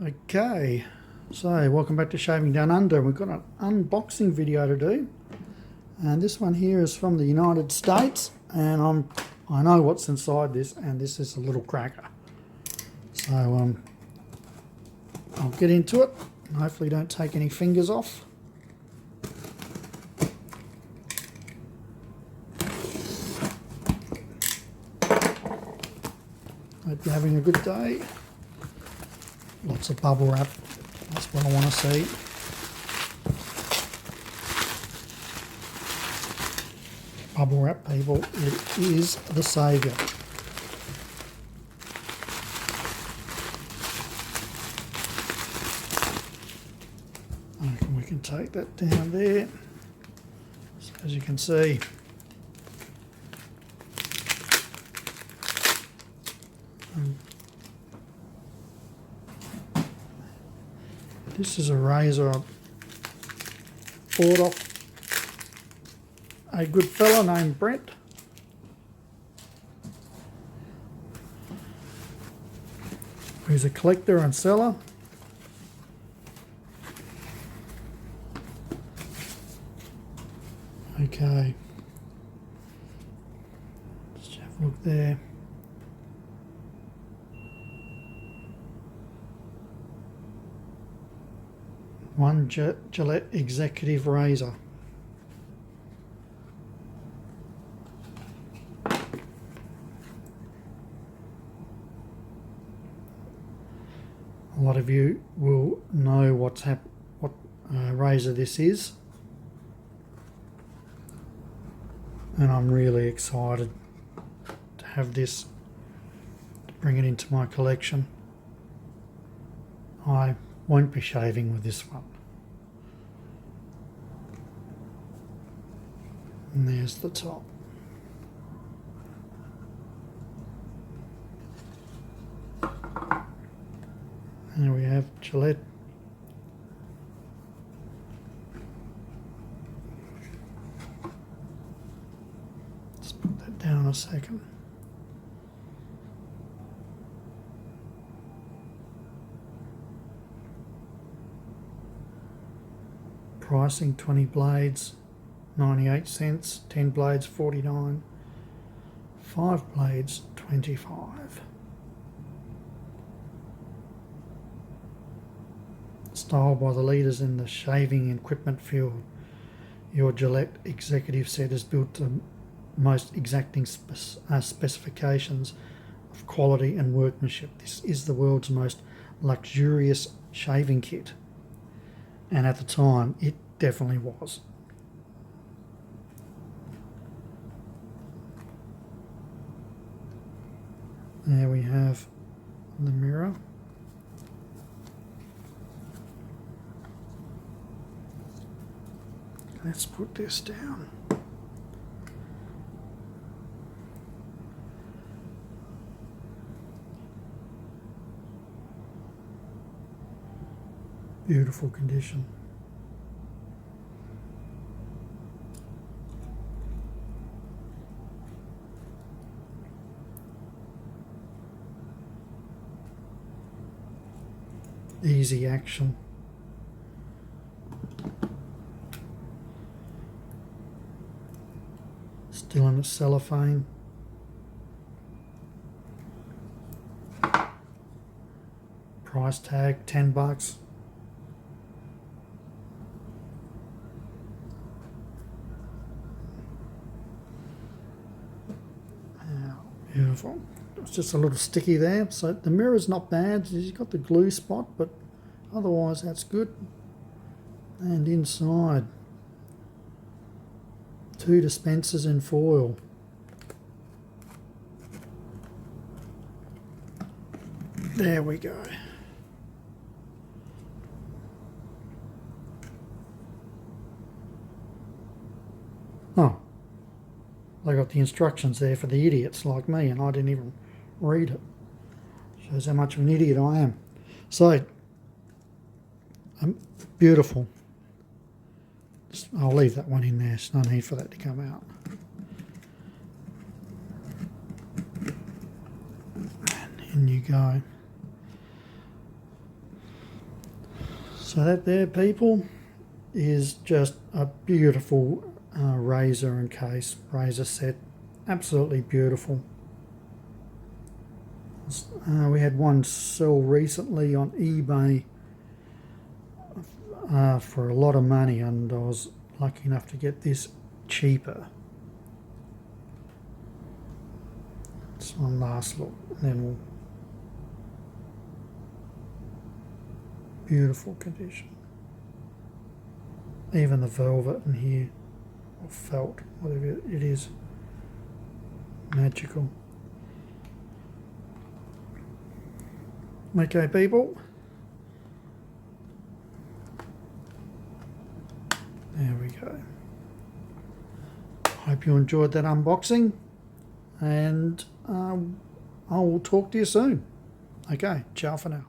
Okay, so welcome back to Shaving Down Under. We've got an unboxing video to do, and this one here is from the United States, and I know what's inside this, and this is a little cracker. So I'll get into it. Hopefully don't take any fingers off. Hope you're having a good day. Lots of bubble wrap. That's what I want to see. Bubble wrap, people. It is the saviour. I reckon we can take that down there. So as you can see, this is a razor I bought off a good fella named Brent. Who's a collector and seller. Okay. Let's have a look there. One Gillette Executive Razor. A lot of you will know what razor this is, and I'm really excited to have this, to bring it into my collection. I won't be shaving with this one. And there's the top. There we have Gillette. Let's put that down a second. Pricing 20 blades 98 cents, 10 blades 49, 5 blades 25. Styled by the leaders in the shaving equipment field, your Gillette Executive set is built to most exacting specifications of quality and workmanship. This is the world's most luxurious shaving kit. And at the time, it definitely was. There we have the mirror. Let's put this down. Beautiful condition. Easy action. Still in a cellophane. Price tag $10. Beautiful. It's just a little sticky there. So the mirror's not bad. You've got the glue spot, but otherwise that's good. And inside, 2 dispensers in foil. There we go. Oh, they got the instructions there for the idiots like me, and I didn't even read it. Shows how much of an idiot I am. So, beautiful. I'll leave that one in there. There's no need for that to come out. And in you go. So that there, people, is just a beautiful razor and case, razor set. Absolutely beautiful. We had one sell recently on eBay for a lot of money, and I was lucky enough to get this cheaper. It's one last look, and then we'll... Beautiful condition. Even the velvet in here, or felt, whatever it is, magical. Okay, people. There we go. Hope you enjoyed that unboxing, and I will talk to you soon. Okay, ciao for now.